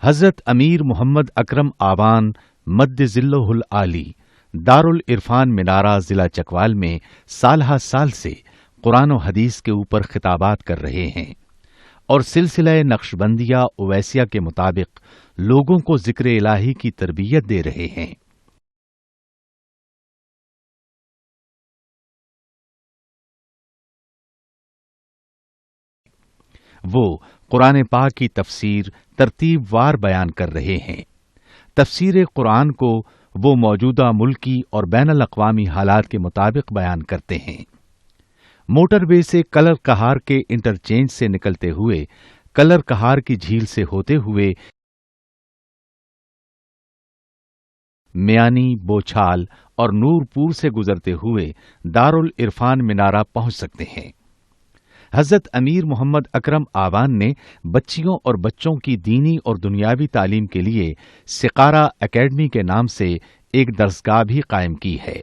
حضرت امیر محمد اکرم آوان مد ذلہ العالی دارالعرفان منارہ ضلع چکوال میں سالہ سال سے قرآن و حدیث کے اوپر خطابات کر رہے ہیں اور سلسلہ نقشبندیہ اویسیہ کے مطابق لوگوں کو ذکر الہی کی تربیت دے رہے ہیں۔ وہ قرآن پاک کی تفسیر ترتیب وار بیان کر رہے ہیں۔ تفسیر قرآن کو وہ موجودہ ملکی اور بین الاقوامی حالات کے مطابق بیان کرتے ہیں۔ موٹر وے سے کلر کہار کے انٹرچینج سے نکلتے ہوئے کلر کہار کی جھیل سے ہوتے ہوئے میانی، بوچھال اور نورپور سے گزرتے ہوئے دارالعرفان منارہ پہنچ سکتے ہیں۔ حضرت امیر محمد اکرم آوان نے بچیوں اور بچوں کی دینی اور دنیاوی تعلیم کے لیے سقارہ اکیڈمی کے نام سے ایک درسگاہ بھی قائم کی ہے۔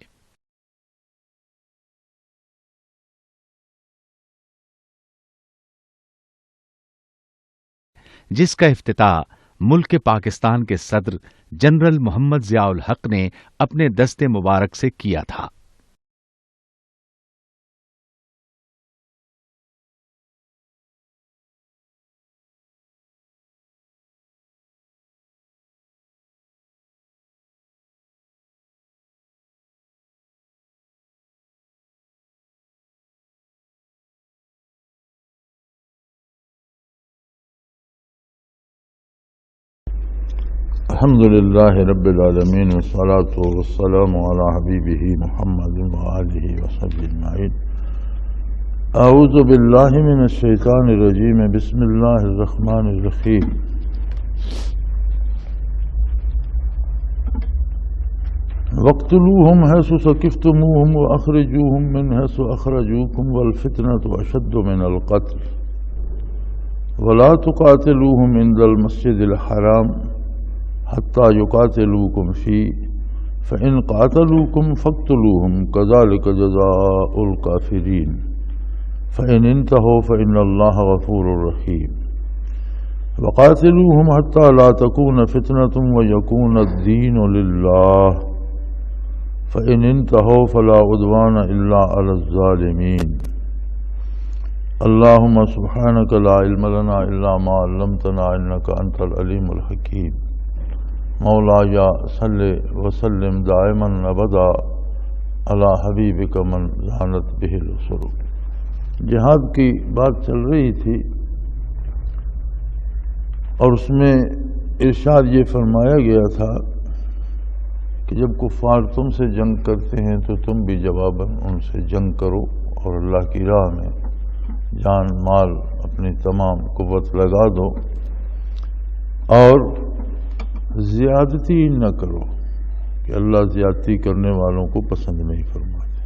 جس کا افتتاح ملک پاکستان کے صدر جنرل محمد ضیاء الحق نے اپنے دست مبارک سے کیا تھا۔ الحمد لله رب العالمين والصلاة والسلام على حبيبه محمد وآله وصحبه أجمعين۔ أعوذ بالله من الشيطان الرجيم، بسم الله الرحمن الرحيم۔ واقتلوهم حيث ثقفتموهم وأخرجوهم من حيث أخرجوكم والفتنة أشد من القتل ولا تقاتلوهم عند المسجد الحرام حتى يقاتلوكم فيه فإن قاتلوكم فاقتلوهم كذلك جزاء الكافرين فإن انتهوا فإن الله غفور رحيم وقاتلوهم حتى لا تكون فتنة ويكون الدين لله فإن انتهوا فلا عدوان إلا على الظالمين۔ اللهم سبحانك لا علم لنا إلا ما علمتنا إنك أنت العليم الحكيم۔ مولایا صلی وسلم دائما ابدا علی حبیبک من زانت بہ السرور۔ جہاد کی بات چل رہی تھی اور اس میں ارشاد یہ فرمایا گیا تھا کہ جب کفار تم سے جنگ کرتے ہیں تو تم بھی جواباً ان سے جنگ کرو اور اللہ کی راہ میں جان مال اپنی تمام قوت لگا دو اور زیادتی نہ کرو کہ اللہ زیادتی کرنے والوں کو پسند نہیں فرماتے۔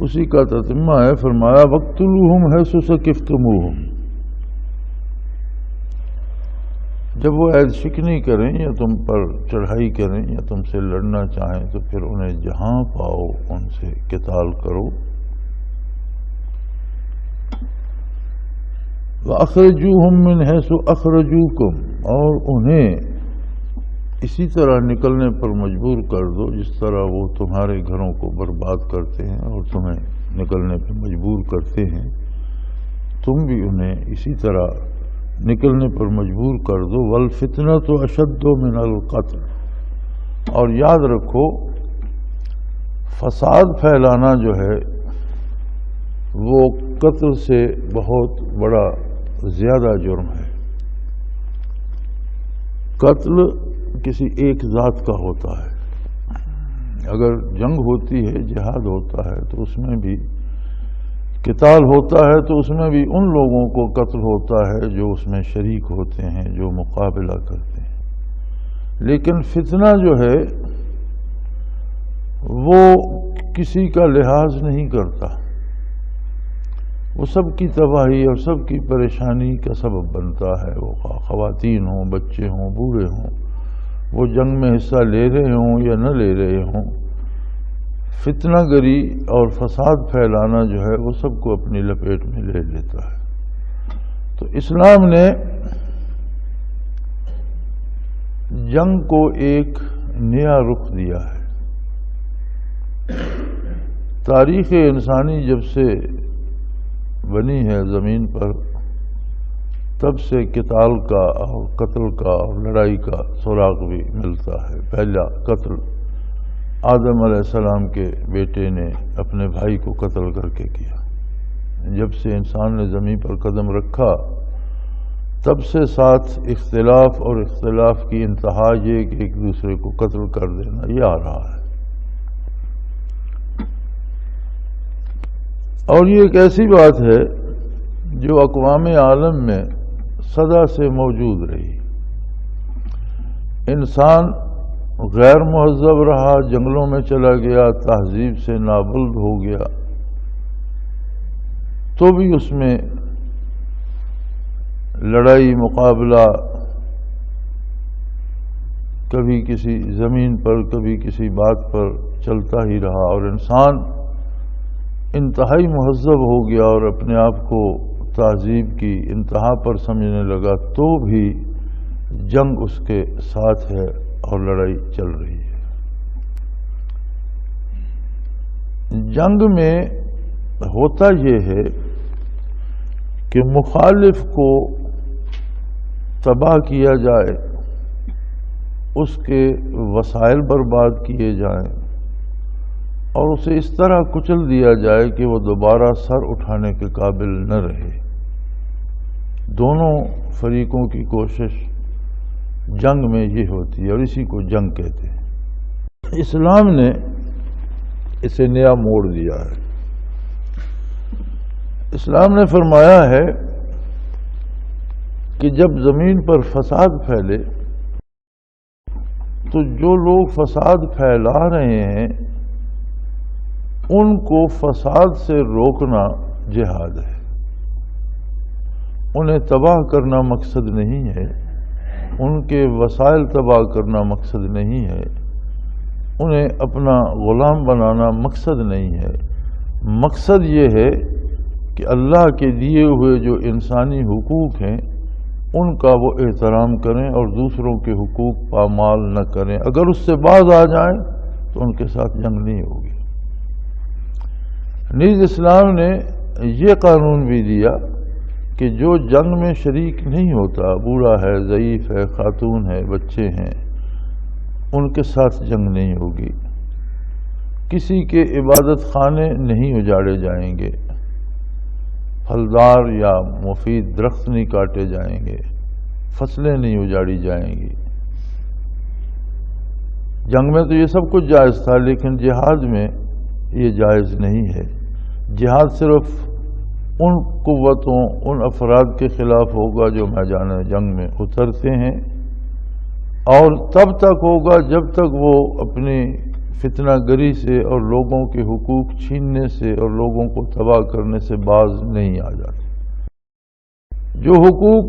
اسی کا تتمہ ہے، فرمایا وَاقْتُلُوهُمْ حَيْثُ ثَقِفْتُمُوهُمْ۔ جب وہ عید شکنی کریں یا تم پر چڑھائی کریں یا تم سے لڑنا چاہیں تو پھر انہیں جہاں پاؤ ان سے قتال کرو۔ وَأَخْرِجُوهُمْ مِنْ حَيْثُ أَخْرَجُوكُمْ، اور انہیں اسی طرح نکلنے پر مجبور کر دو جس طرح وہ تمہارے گھروں کو برباد کرتے ہیں اور تمہیں نکلنے پر مجبور کرتے ہیں، تم بھی انہیں اسی طرح نکلنے پر مجبور کر دو۔ وَالْفِتْنَةُ أَشَدُّ مِنَ الْقَتْلِ، اور یاد رکھو فساد پھیلانا جو ہے وہ قتل سے بہت بڑا زیادہ جرم ہے۔ قتل کسی ایک ذات کا ہوتا ہے، اگر جنگ ہوتی ہے، جہاد ہوتا ہے تو اس میں بھی قتال ہوتا ہے، تو اس میں بھی ان لوگوں کو قتل ہوتا ہے جو اس میں شریک ہوتے ہیں، جو مقابلہ کرتے ہیں۔ لیکن فتنہ جو ہے وہ کسی کا لحاظ نہیں کرتا، وہ سب کی تباہی اور سب کی پریشانی کا سبب بنتا ہے۔ وہ خواتین ہوں، بچے ہوں، بوڑھے ہوں، وہ جنگ میں حصہ لے رہے ہوں یا نہ لے رہے ہوں، فتنہ گری اور فساد پھیلانا جو ہے وہ سب کو اپنی لپیٹ میں لے لیتا ہے۔ تو اسلام نے جنگ کو ایک نیا رخ دیا ہے۔ تاریخ انسانی جب سے بنی ہے زمین پر، تب سے قتال کا اور قتل کا اور لڑائی کا سراغ بھی ملتا ہے۔ پہلا قتل آدم علیہ السلام کے بیٹے نے اپنے بھائی کو قتل کر کے کیا۔ جب سے انسان نے زمین پر قدم رکھا تب سے ساتھ اختلاف، اور اختلاف کی انتہا یہ کہ ایک دوسرے کو قتل کر دینا یہ آ رہا ہے۔ اور یہ ایک ایسی بات ہے جو اقوام عالم میں سدا سے موجود رہی۔ انسان غیر مہذب رہا، جنگلوں میں چلا گیا، تہذیب سے نابلد ہو گیا، تو بھی اس میں لڑائی مقابلہ کبھی کسی زمین پر کبھی کسی بات پر چلتا ہی رہا، اور انسان انتہائی مہذب ہو گیا اور اپنے آپ کو تہذیب کی انتہا پر سمجھنے لگا، تو بھی جنگ اس کے ساتھ ہے اور لڑائی چل رہی ہے۔ جنگ میں ہوتا یہ ہے کہ مخالف کو تباہ کیا جائے، اس کے وسائل برباد کیے جائیں، اور اسے اس طرح کچل دیا جائے کہ وہ دوبارہ سر اٹھانے کے قابل نہ رہے۔ دونوں فریقوں کی کوشش جنگ میں یہ ہوتی ہے، اور اسی کو جنگ کہتے ہیں۔ اسلام نے اسے نیا موڑ دیا ہے۔ اسلام نے فرمایا ہے کہ جب زمین پر فساد پھیلے تو جو لوگ فساد پھیلا رہے ہیں ان کو فساد سے روکنا جہاد ہے۔ انہیں تباہ کرنا مقصد نہیں ہے، ان کے وسائل تباہ کرنا مقصد نہیں ہے، انہیں اپنا غلام بنانا مقصد نہیں ہے۔ مقصد یہ ہے کہ اللہ کے دیے ہوئے جو انسانی حقوق ہیں ان کا وہ احترام کریں اور دوسروں کے حقوق پامال نہ کریں۔ اگر اس سے باز آ جائیں تو ان کے ساتھ جنگ نہیں ہوگی۔ نیز اسلام نے یہ قانون بھی دیا کہ جو جنگ میں شریک نہیں ہوتا، بوڑھا ہے، ضعیف ہے، خاتون ہے، بچے ہیں، ان کے ساتھ جنگ نہیں ہوگی۔ کسی کے عبادت خانے نہیں اجاڑے جائیں گے، پھلدار یا مفید درخت نہیں کاٹے جائیں گے، فصلیں نہیں اجاڑی جائیں گی۔ جنگ میں تو یہ سب کچھ جائز تھا، لیکن جہاد میں یہ جائز نہیں ہے۔ جہاد صرف ان قوتوں، ان افراد کے خلاف ہوگا جو میدان جنگ میں اترتے ہیں، اور تب تک ہوگا جب تک وہ اپنی فتنہ گری سے اور لوگوں کے حقوق چھیننے سے اور لوگوں کو تباہ کرنے سے باز نہیں آ جاتے۔ جو حقوق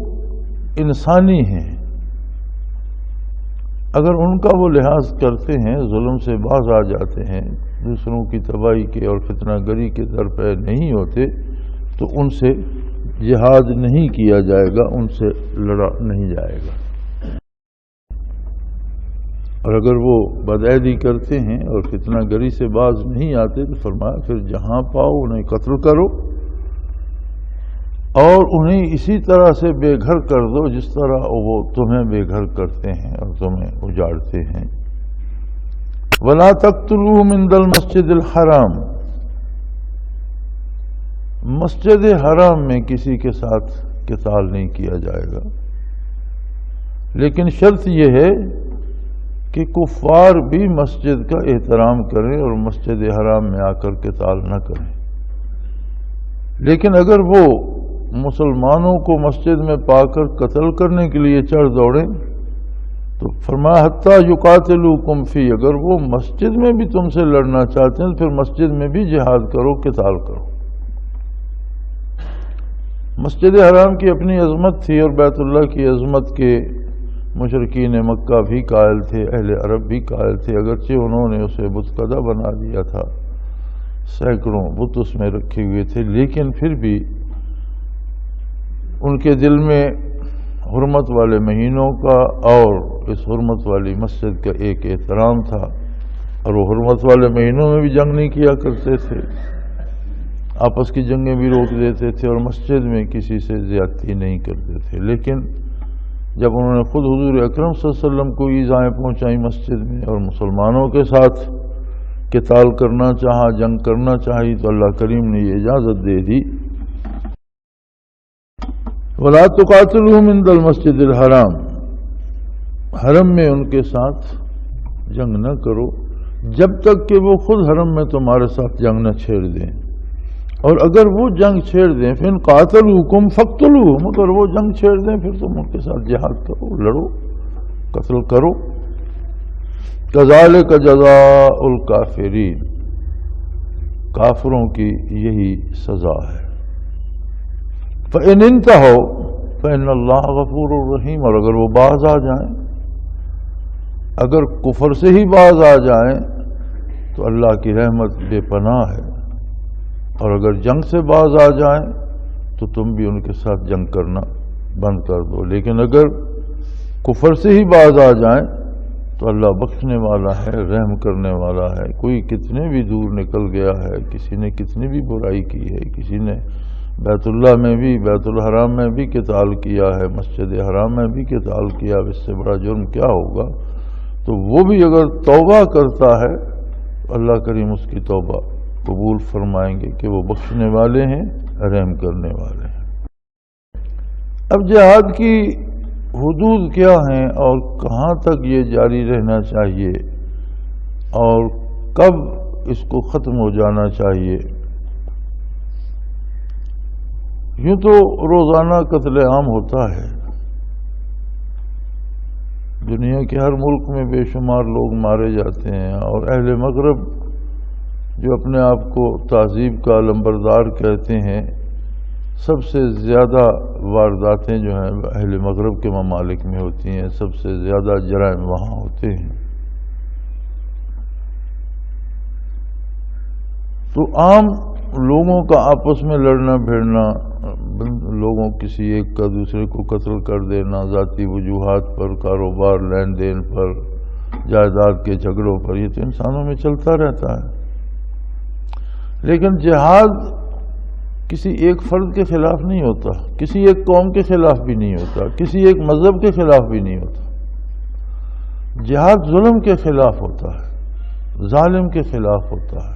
انسانی ہیں اگر ان کا وہ لحاظ کرتے ہیں، ظلم سے باز آ جاتے ہیں، دوسروں کی تباہی کے اور فتنہ گری کے در پہ نہیں ہوتے، تو ان سے جہاد نہیں کیا جائے گا، ان سے لڑا نہیں جائے گا۔ اور اگر وہ بدعہدی کرتے ہیں اور فتنہ گری سے باز نہیں آتے تو فرمایا پھر جہاں پاؤ انہیں قتل کرو اور انہیں اسی طرح سے بے گھر کر دو جس طرح وہ تمہیں بے گھر کرتے ہیں اور تمہیں اجاڑتے ہیں۔ وَلَا تَقْتُلُوهُمْ عِنْدَ الْمَسْجِدِ الْحَرَامِ، مسجد حرام میں کسی کے ساتھ قتال نہیں کیا جائے گا، لیکن شرط یہ ہے کہ کفار بھی مسجد کا احترام کریں اور مسجد حرام میں آ کر قتال نہ کریں۔ لیکن اگر وہ مسلمانوں کو مسجد میں پا کر قتل کرنے کے لیے چڑھ دوڑیں تو فرمایا حتیٰ یقاتلوکم فی، اگر وہ مسجد میں بھی تم سے لڑنا چاہتے ہیں تو پھر مسجد میں بھی جہاد کرو، قتال کرو۔ مسجد حرام کی اپنی عظمت تھی اور بیت اللہ کی عظمت کے مشرکین مکہ بھی قائل تھے، اہل عرب بھی قائل تھے، اگرچہ انہوں نے اسے بتکدہ بنا دیا تھا، سینکڑوں بت اس میں رکھے ہوئے تھے، لیکن پھر بھی ان کے دل میں حرمت والے مہینوں کا اور اس حرمت والی مسجد کا ایک احترام تھا، اور وہ حرمت والے مہینوں میں بھی جنگ نہیں کیا کرتے تھے، آپس کی جنگیں بھی روک دیتے تھے، اور مسجد میں کسی سے زیادتی نہیں کرتے تھے۔ لیکن جب انہوں نے خود حضور اکرم صلی اللہ علیہ وسلم کو ایذائیں پہنچائیں مسجد میں، اور مسلمانوں کے ساتھ قتال کرنا چاہا، جنگ کرنا چاہی، تو اللہ کریم نے یہ اجازت دے دی، وَلَا تُقَاتِلُوهُمْ عِندَ الْمَسْجِدِ الْحَرَامِ، حرم میں ان کے ساتھ جنگ نہ کرو جب تک کہ وہ خود حرم میں تمہارے ساتھ جنگ نہ چھیڑ دیں، اور اگر وہ جنگ چھیڑ دیں پھر قاتلوکم فقتلوہم، اگر وہ جنگ چھیڑ دیں پھر تم ان کے ساتھ جہاد کرو، لڑو، قتل کرو۔ کذالک جزاء الکافرین، کافروں کی یہی سزا ہے۔ فإن انتہوا فإن اللہ غفور الرحیم، اور اگر وہ باز آ جائیں، اگر کفر سے ہی باز آ جائیں تو اللہ کی رحمت بے پناہ ہے، اور اگر جنگ سے باز آ جائیں تو تم بھی ان کے ساتھ جنگ کرنا بند کر دو، لیکن اگر کفر سے ہی باز آ جائیں تو اللہ بخشنے والا ہے، رحم کرنے والا ہے۔ کوئی کتنے بھی دور نکل گیا ہے، کسی نے کتنی بھی برائی کی ہے، کسی نے بیت اللہ میں بھی، بیت الحرام میں بھی قتال کیا ہے، مسجد حرام میں بھی قتال کیا، اس سے بڑا جرم کیا ہوگا؟ تو وہ بھی اگر توبہ کرتا ہے اللہ کریم اس کی توبہ قبول فرمائیں گے کہ وہ بخشنے والے ہیں، رحم کرنے والے ہیں۔ اب جہاد کی حدود کیا ہیں اور کہاں تک یہ جاری رہنا چاہیے اور کب اس کو ختم ہو جانا چاہیے؟ یوں تو روزانہ قتل عام ہوتا ہے، دنیا کے ہر ملک میں بے شمار لوگ مارے جاتے ہیں، اور اہل مغرب جو اپنے آپ کو تہذیب کا لمبردار کہتے ہیں، سب سے زیادہ وارداتیں جو ہیں اہل مغرب کے ممالک میں ہوتی ہیں، سب سے زیادہ جرائم وہاں ہوتے ہیں۔ تو عام لوگوں کا آپس میں لڑنا بھیڑنا، لوگوں کسی ایک کا دوسرے کو قتل کر دینا، ذاتی وجوہات پر، کاروبار لین دین پر، جائیداد کے جھگڑوں پر، یہ تو انسانوں میں چلتا رہتا ہے۔ لیکن جہاد کسی ایک فرد کے خلاف نہیں ہوتا، کسی ایک قوم کے خلاف بھی نہیں ہوتا، کسی ایک مذہب کے خلاف بھی نہیں ہوتا۔ جہاد ظلم کے خلاف ہوتا ہے، ظالم کے خلاف ہوتا ہے،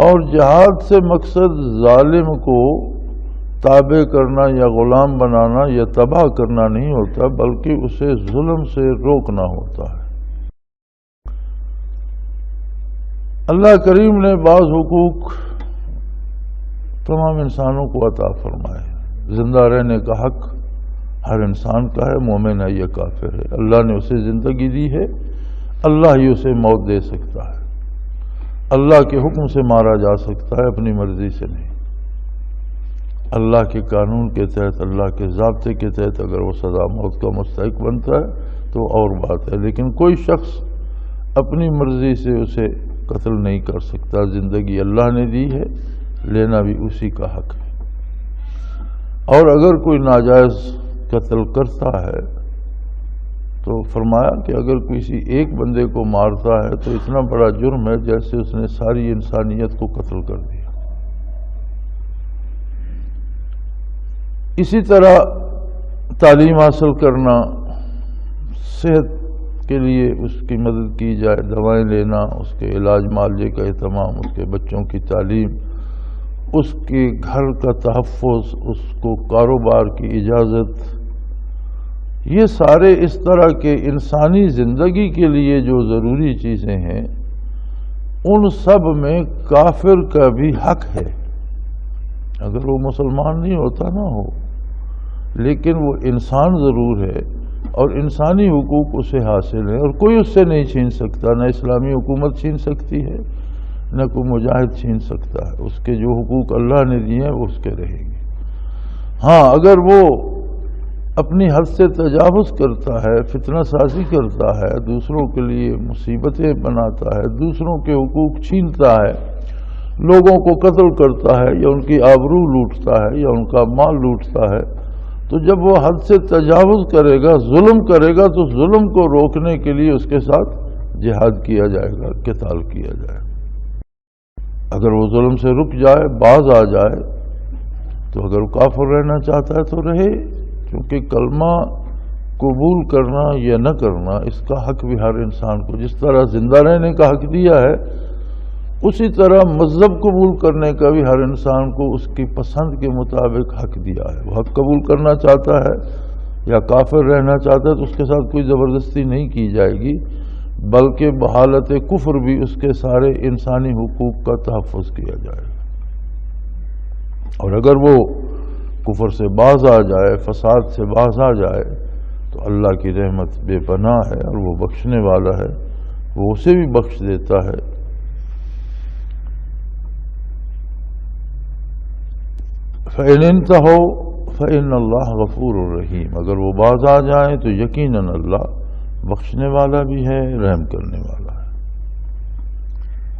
اور جہاد سے مقصد ظالم کو تابع کرنا یا غلام بنانا یا تباہ کرنا نہیں ہوتا، بلکہ اسے ظلم سے روکنا ہوتا ہے۔ اللہ کریم نے بعض حقوق تمام انسانوں کو عطا فرمائے۔ زندہ رہنے کا حق ہر انسان کا ہے، مومن ہے یا کافر ہے۔ اللہ نے اسے زندگی دی ہے، اللہ ہی اسے موت دے سکتا ہے، اللہ کے حکم سے مارا جا سکتا ہے، اپنی مرضی سے نہیں۔ اللہ کے قانون کے تحت، اللہ کے ضابطے کے تحت اگر وہ سزا موت کا مستحق بنتا ہے تو اور بات ہے، لیکن کوئی شخص اپنی مرضی سے اسے قتل نہیں کر سکتا۔ زندگی اللہ نے دی ہے، لینا بھی اسی کا حق ہے، اور اگر کوئی ناجائز قتل کرتا ہے تو فرمایا کہ اگر کسی ایک بندے کو مارتا ہے تو اتنا بڑا جرم ہے جیسے اس نے ساری انسانیت کو قتل کر دیا۔ اسی طرح تعلیم حاصل کرنا، صحت کے لیے اس کی مدد کی جائے، دوائیں لینا، اس کے علاج معالجے کا اہتمام، اس کے بچوں کی تعلیم، اس کے گھر کا تحفظ، اس کو کاروبار کی اجازت، یہ سارے اس طرح کے انسانی زندگی کے لیے جو ضروری چیزیں ہیں، ان سب میں کافر کا بھی حق ہے، اگر وہ مسلمان نہیں ہوتا نہ ہو، لیکن وہ انسان ضرور ہے اور انسانی حقوق اسے حاصل ہیں، اور کوئی اس سے نہیں چھین سکتا، نہ اسلامی حکومت چھین سکتی ہے، نہ کوئی مجاہد چھین سکتا ہے۔ اس کے جو حقوق اللہ نے دیے ہیں وہ اس کے رہیں گے۔ ہاں، اگر وہ اپنی حد سے تجاوز کرتا ہے، فتنہ سازی کرتا ہے، دوسروں کے لیے مصیبتیں بناتا ہے، دوسروں کے حقوق چھینتا ہے، لوگوں کو قتل کرتا ہے، یا ان کی آبرو لوٹتا ہے، یا ان کا مال لوٹتا ہے، تو جب وہ حد سے تجاوز کرے گا، ظلم کرے گا، تو ظلم کو روکنے کے لیے اس کے ساتھ جہاد کیا جائے گا، قتال کیا جائے گا۔ اگر وہ ظلم سے رک جائے، باز آ جائے، تو اگر وہ کافر رہنا چاہتا ہے تو رہے، کیونکہ کلمہ قبول کرنا یا نہ کرنا اس کا حق بھی ہر انسان کو، جس طرح زندہ رہنے کا حق دیا ہے، اسی طرح مذہب قبول کرنے کا بھی ہر انسان کو اس کی پسند کے مطابق حق دیا ہے۔ وہ حق قبول کرنا چاہتا ہے یا کافر رہنا چاہتا ہے تو اس کے ساتھ کوئی زبردستی نہیں کی جائے گی، بلکہ بحالت کفر بھی اس کے سارے انسانی حقوق کا تحفظ کیا جائے گا۔ اور اگر وہ کفر سے باز آ جائے، فساد سے باز آ جائے، تو اللہ کی رحمت بے پناہ ہے اور وہ بخشنے والا ہے، وہ اسے بھی بخش دیتا ہے۔ فَإِنِ انتَهَوْا فَإِنَّ اللَّهَ غَفُورٌ رَحِيمٌ، اگر وہ باز آ جائیں تو یقیناً اللہ بخشنے والا بھی ہے، رحم کرنے والا ہے۔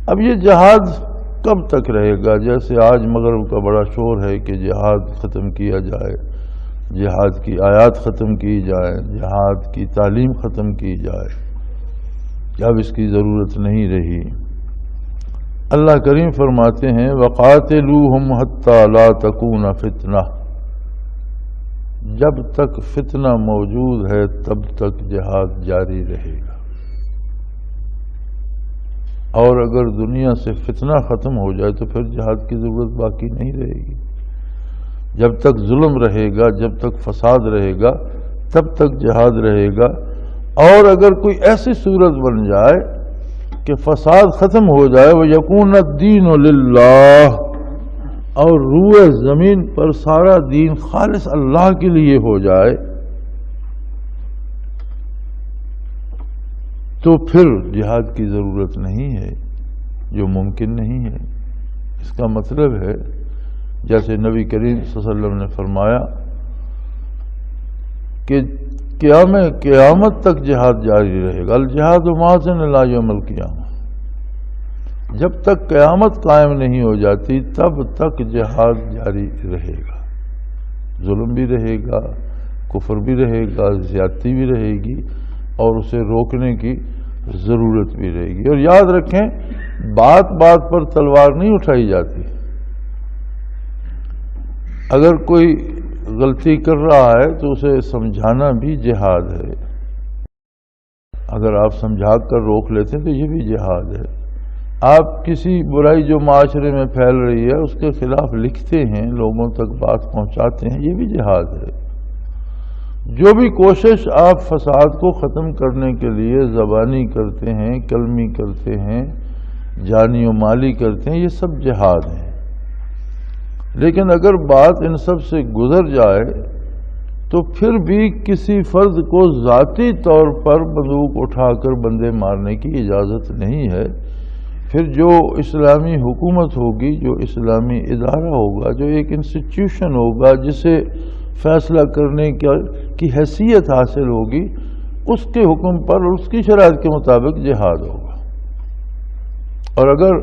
اب یہ جہاد کب تک رہے گا؟ جیسے آج مغرب کا بڑا شور ہے کہ جہاد ختم کیا جائے، جہاد کی آیات ختم کی جائے، جہاد کی تعلیم ختم کی جائے، اب اس کی ضرورت نہیں رہی۔ اللہ کریم فرماتے ہیں وَقَاتِلُوهُمْ حَتَّى لَا تَكُونَ فِتْنَةٌ، جب تک فتنہ موجود ہے تب تک جہاد جاری رہے گا، اور اگر دنیا سے فتنہ ختم ہو جائے تو پھر جہاد کی ضرورت باقی نہیں رہے گی۔ جب تک ظلم رہے گا، جب تک فساد رہے گا، تب تک جہاد رہے گا۔ اور اگر کوئی ایسی صورت بن جائے کہ فساد ختم ہو جائے، وَيَكُونَ الدِّينُ لِلَّهِ، اور روئے زمین پر سارا دین خالص اللہ کے لیے ہو جائے، تو پھر جہاد کی ضرورت نہیں ہے، جو ممکن نہیں ہے۔ اس کا مطلب ہے جیسے نبی کریم صلی اللہ علیہ وسلم نے فرمایا کہ قیامت تک جہاد جاری رہے گا، الجہاد ماضٍ الی یوم القیامہ، جب تک قیامت قائم نہیں ہو جاتی تب تک جہاد جاری رہے گا، ظلم بھی رہے گا، کفر بھی رہے گا، زیادتی بھی رہے گی، اور اسے روکنے کی ضرورت بھی رہے گی۔ اور یاد رکھیں بات بات پر تلوار نہیں اٹھائی جاتی۔ اگر کوئی غلطی کر رہا ہے تو اسے سمجھانا بھی جہاد ہے، اگر آپ سمجھا کر روک لیتے ہیں تو یہ بھی جہاد ہے۔ آپ کسی برائی جو معاشرے میں پھیل رہی ہے اس کے خلاف لکھتے ہیں، لوگوں تک بات پہنچاتے ہیں، یہ بھی جہاد ہے۔ جو بھی کوشش آپ فساد کو ختم کرنے کے لیے زبانی کرتے ہیں، کلمی کرتے ہیں، جانی و مالی کرتے ہیں، یہ سب جہاد ہیں۔ لیکن اگر بات ان سب سے گزر جائے تو پھر بھی کسی فرد کو ذاتی طور پر بندوق اٹھا کر بندے مارنے کی اجازت نہیں ہے۔ پھر جو اسلامی حکومت ہوگی، جو اسلامی ادارہ ہوگا، جو ایک انسٹیٹیوشن ہوگا جسے فیصلہ کرنے کی حیثیت حاصل ہوگی، اس کے حکم پر اور اس کی شرائط کے مطابق جہاد ہوگا۔ اور اگر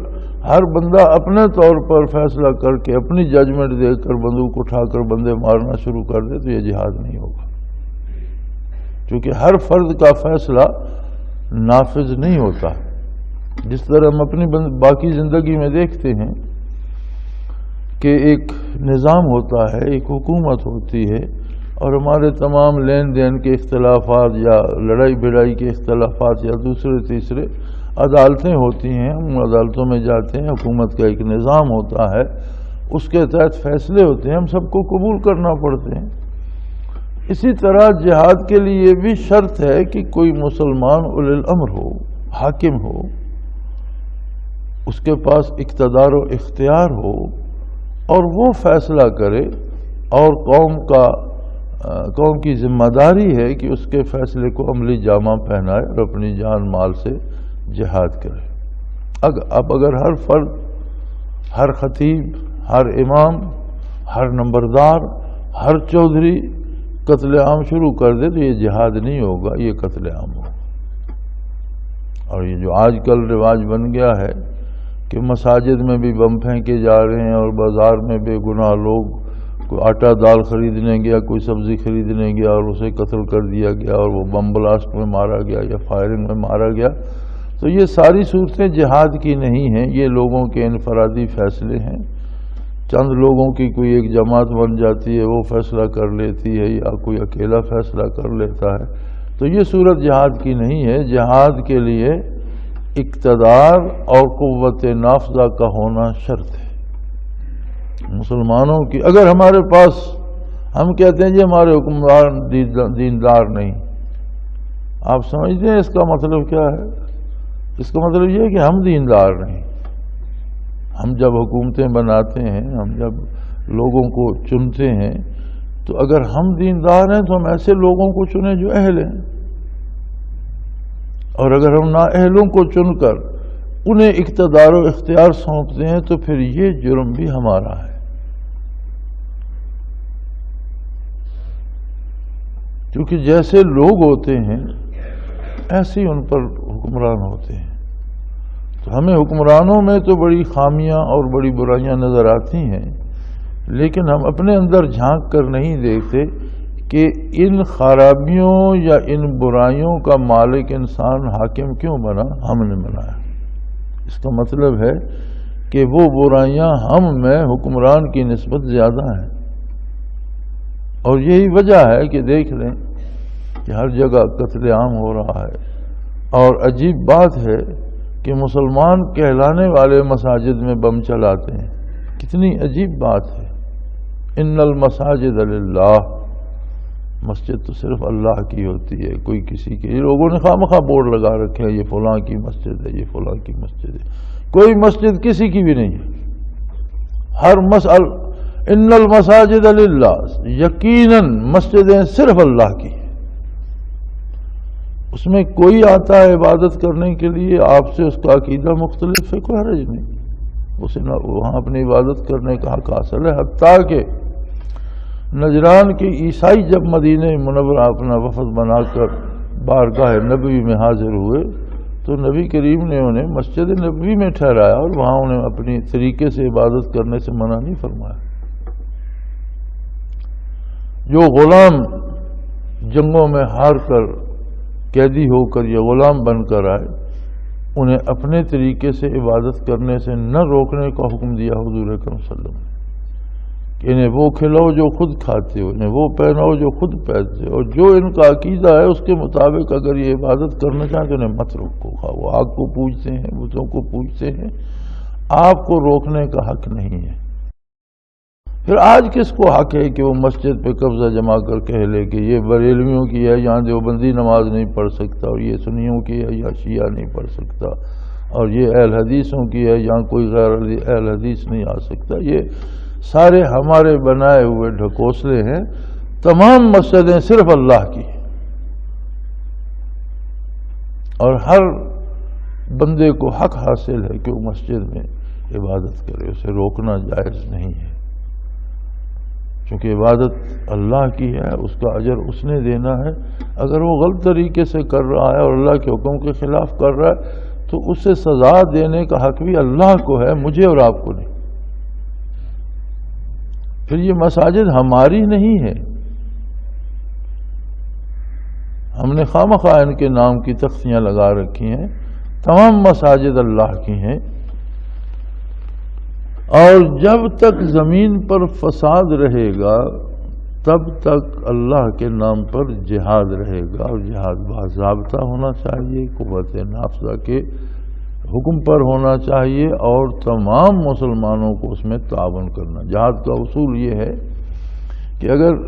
ہر بندہ اپنے طور پر فیصلہ کر کے اپنی ججمنٹ دے کر بندوق اٹھا کر بندے مارنا شروع کر دے تو یہ جہاد نہیں ہوگا، کیونکہ ہر فرد کا فیصلہ نافذ نہیں ہوتا۔ جس طرح ہم اپنی باقی زندگی میں دیکھتے ہیں کہ ایک نظام ہوتا ہے، ایک حکومت ہوتی ہے، اور ہمارے تمام لین دین کے اختلافات یا لڑائی بھڑائی کے اختلافات یا دوسرے تیسرے عدالتیں ہوتی ہیں، ہم عدالتوں میں جاتے ہیں، حکومت کا ایک نظام ہوتا ہے، اس کے تحت فیصلے ہوتے ہیں، ہم سب کو قبول کرنا پڑتے ہیں۔ اسی طرح جہاد کے لیے بھی شرط ہے کہ کوئی مسلمان اولی الامر ہو، حاکم ہو، اس کے پاس اقتدار و اختیار ہو، اور وہ فیصلہ کرے، اور قوم کی ذمہ داری ہے کہ اس کے فیصلے کو عملی جامہ پہنائے اور اپنی جان مال سے جہاد کرے۔ اب اگر ہر فرد، ہر خطیب، ہر امام، ہر نمبردار، ہر چودھری قتل عام شروع کر دے تو یہ جہاد نہیں ہوگا، یہ قتل عام ہوگا۔ اور یہ جو آج کل رواج بن گیا ہے کہ مساجد میں بھی بم پھینکے جا رہے ہیں اور بازار میں بے گناہ لوگ کوئی آٹا دال خریدنے گیا، کوئی سبزی خریدنے گیا اور اسے قتل کر دیا گیا اور وہ بم بلاسٹ میں مارا گیا یا فائرنگ میں مارا گیا، تو یہ ساری صورتیں جہاد کی نہیں ہیں، یہ لوگوں کے انفرادی فیصلے ہیں۔ چند لوگوں کی کوئی ایک جماعت بن جاتی ہے، وہ فیصلہ کر لیتی ہے، یا کوئی اکیلا فیصلہ کر لیتا ہے، تو یہ صورت جہاد کی نہیں ہے۔ جہاد کے لیے اقتدار اور قوت نافذہ کا ہونا شرط ہے۔ مسلمانوں کی اگر ہمارے پاس، ہم کہتے ہیں جی ہمارے حکمران دیندار نہیں، آپ سمجھتے ہیں اس کا مطلب کیا ہے؟ اس کا مطلب یہ ہے کہ ہم دیندار نہیں۔ ہم جب حکومتیں بناتے ہیں، ہم جب لوگوں کو چنتے ہیں، تو اگر ہم دیندار ہیں تو ہم ایسے لوگوں کو چنیں جو اہل ہیں، اور اگر ہم نااہلوں کو چن کر انہیں اقتدار و اختیار سونپتے ہیں تو پھر یہ جرم بھی ہمارا ہے، کیونکہ جیسے لوگ ہوتے ہیں ایسے ہی ان پر حکمران ہوتے ہیں۔ تو ہمیں حکمرانوں میں تو بڑی خامیاں اور بڑی برائیاں نظر آتی ہیں، لیکن ہم اپنے اندر جھانک کر نہیں دیکھتے کہ ان خرابیوں یا ان برائیوں کا مالک انسان حاکم کیوں بنا؟ ہم نے بنایا۔ اس کا مطلب ہے کہ وہ برائیاں ہم میں حکمران کی نسبت زیادہ ہیں، اور یہی وجہ ہے کہ دیکھ لیں کہ ہر جگہ قتل عام ہو رہا ہے، اور عجیب بات ہے کہ مسلمان کہلانے والے مساجد میں بم چلاتے ہیں۔ کتنی عجیب بات ہے۔ ان المساجد للہ، مسجد تو صرف اللہ کی ہوتی ہے، کوئی کسی کی۔ لوگوں نے خواہ مخواہ بورڈ لگا رکھے ہیں، یہ فلاں کی مسجد ہے، یہ فلاں کی مسجد ہے۔ کوئی مسجد کسی کی بھی نہیں ہے۔ ان المساجد للہ، یقیناً مسجدیں صرف اللہ کی ہیں۔ اس میں کوئی آتا ہے عبادت کرنے کے لیے، آپ سے اس کا عقیدہ مختلف ہے، کوئی حرج نہیں، اسے وہاں اپنی عبادت کرنے کا حق حاصل ہے۔ حتیٰ کہ نجران کے عیسائی جب مدینہ منورہ اپنا وفد بنا کر بارگاہ نبوی میں حاضر ہوئے تو نبی کریم نے انہیں مسجد نبوی میں ٹھہرایا، اور وہاں انہیں اپنی طریقے سے عبادت کرنے سے منع نہیں فرمایا۔ جو غلام جنگوں میں ہار کر قیدی ہو کر یا غلام بن کر آئے، انہیں اپنے طریقے سے عبادت کرنے سے نہ روکنے کا حکم دیا حضور اکرم صلی اللہ علیہ وسلم کہ انہیں وہ کھلاؤ جو خود کھاتے ہو، انہیں وہ پہناؤ جو خود پہنتے ہو، اور جو ان کا عقیدہ ہے اس کے مطابق اگر یہ عبادت کرنا چاہیں تو انہیں مت روکو۔ وہ آگ کو پوجتے ہیں، بتوں کو پوجتے ہیں، آپ کو روکنے کا حق نہیں ہے۔ پھر آج کس کو حق ہے کہ وہ مسجد پہ قبضہ جما کر کہہ لے کہ یہ بریلویوں کی ہے، یہاں دیوبندی نماز نہیں پڑھ سکتا، اور یہ سنیوں کی ہے، یا شیعہ نہیں پڑھ سکتا، اور یہ اہل حدیثوں کی ہے، یہاں کوئی غیر اہل حدیث نہیں آ سکتا؟ یہ سارے ہمارے بنائے ہوئے ڈھکوسلے ہیں۔ تمام مسجدیں صرف اللہ کی ہیں، اور ہر بندے کو حق حاصل ہے کہ وہ مسجد میں عبادت کرے، اسے روکنا جائز نہیں ہے، چونکہ عبادت اللہ کی ہے، اس کا اجر اس نے دینا ہے۔ اگر وہ غلط طریقے سے کر رہا ہے اور اللہ کے حکم کے خلاف کر رہا ہے تو اسے سزا دینے کا حق بھی اللہ کو ہے، مجھے اور آپ کو نہیں۔ پھر یہ مساجد ہماری نہیں ہے، ہم نے خواہ مخواہ ان کے نام کی تختیاں لگا رکھی ہیں۔ تمام مساجد اللہ کی ہیں، اور جب تک زمین پر فساد رہے گا تب تک اللہ کے نام پر جہاد رہے گا، اور جہاد باضابطہ ہونا چاہیے، قوت نافذہ کے حکم پر ہونا چاہیے، اور تمام مسلمانوں کو اس میں تعاون کرنا۔ جہاد کا اصول یہ ہے کہ اگر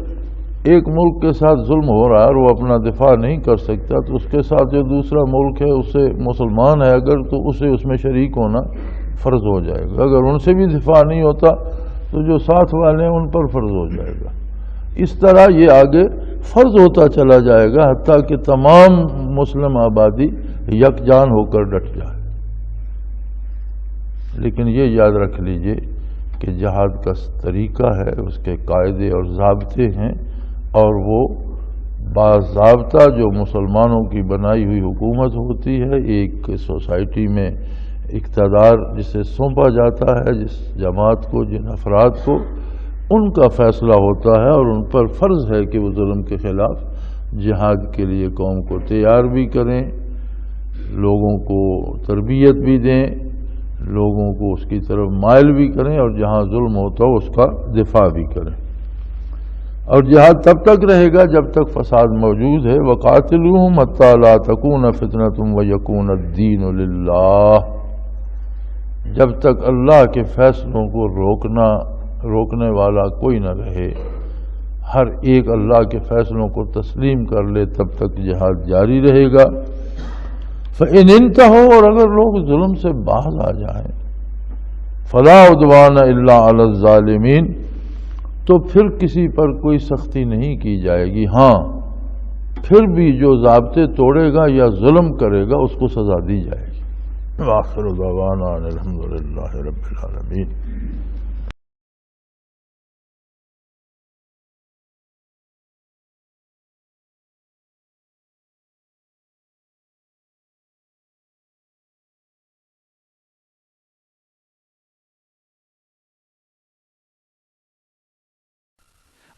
ایک ملک کے ساتھ ظلم ہو رہا ہے اور وہ اپنا دفاع نہیں کر سکتا تو اس کے ساتھ جو دوسرا ملک ہے، اس سے مسلمان ہے اگر، تو اسے اس میں شریک ہونا فرض ہو جائے گا۔ اگر ان سے بھی دفاع نہیں ہوتا تو جو ساتھ والے ہیں ان پر فرض ہو جائے گا۔ اس طرح یہ آگے فرض ہوتا چلا جائے گا حتیٰ کہ تمام مسلم آبادی یکجان ہو کر ڈٹ جائے۔ لیکن یہ یاد رکھ لیجئے کہ جہاد کا طریقہ ہے، اس کے قاعدے اور ضابطے ہیں، اور وہ باضابطہ جو مسلمانوں کی بنائی ہوئی حکومت ہوتی ہے، ایک سوسائٹی میں اقتدار جسے سونپا جاتا ہے، جس جماعت کو، جن افراد کو، ان کا فیصلہ ہوتا ہے اور ان پر فرض ہے کہ وہ ظلم کے خلاف جہاد کے لیے قوم کو تیار بھی کریں، لوگوں کو تربیت بھی دیں، لوگوں کو اس کی طرف مائل بھی کریں، اور جہاں ظلم ہوتا ہو اس کا دفاع بھی کریں۔ اور جہاد تب تک رہے گا جب تک فساد موجود ہے۔ وَقَاتِلُوهُمْ حَتَّىٰ لَا تَكُونَ فِتْنَةٌ وَيَكُونَ الدِّينُ لِلَّهِ، جب تک اللہ کے فیصلوں کو روکنے والا کوئی نہ رہے، ہر ایک اللہ کے فیصلوں کو تسلیم کر لے، تب تک جہاد جاری رہے گا۔ فَإِنِ انتهوا، اور اگر لوگ ظلم سے باز آ جائیں، فَلَا عُدْوَانَ إِلَّا عَلَى الظَّالِمِينَ، تو پھر کسی پر کوئی سختی نہیں کی جائے گی، ہاں پھر بھی جو ضابطے توڑے گا یا ظلم کرے گا اس کو سزا دی جائے گی۔ وآخر دعوانا ان الحمد للہ رب العالمین۔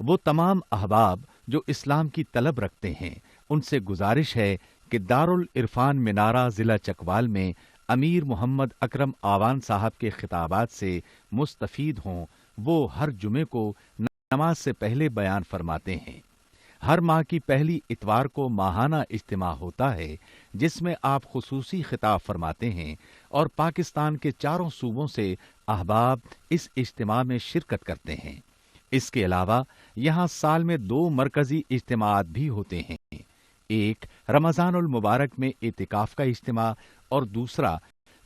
وہ تمام احباب جو اسلام کی طلب رکھتے ہیں ان سے گزارش ہے کہ دارالعرفان منارہ ضلع چکوال میں امیر محمد اکرم آوان صاحب کے خطابات سے مستفید ہوں۔ وہ ہر جمعے کو نماز سے پہلے بیان فرماتے ہیں۔ ہر ماہ کی پہلی اتوار کو ماہانہ اجتماع ہوتا ہے جس میں آپ خصوصی خطاب فرماتے ہیں، اور پاکستان کے چاروں صوبوں سے احباب اس اجتماع میں شرکت کرتے ہیں۔ اس کے علاوہ یہاں سال میں 2 مرکزی اجتماعات بھی ہوتے ہیں، ایک رمضان المبارک میں اعتکاف کا اجتماع اور دوسرا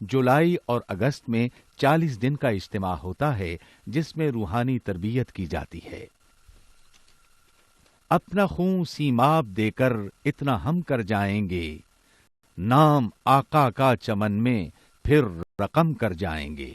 جولائی اور اگست میں 40 دن کا اجتماع ہوتا ہے جس میں روحانی تربیت کی جاتی ہے۔ اپنا خون سیماب دے کر اتنا ہم کر جائیں گے، نام آقا کا چمن میں پھر رقم کر جائیں گے۔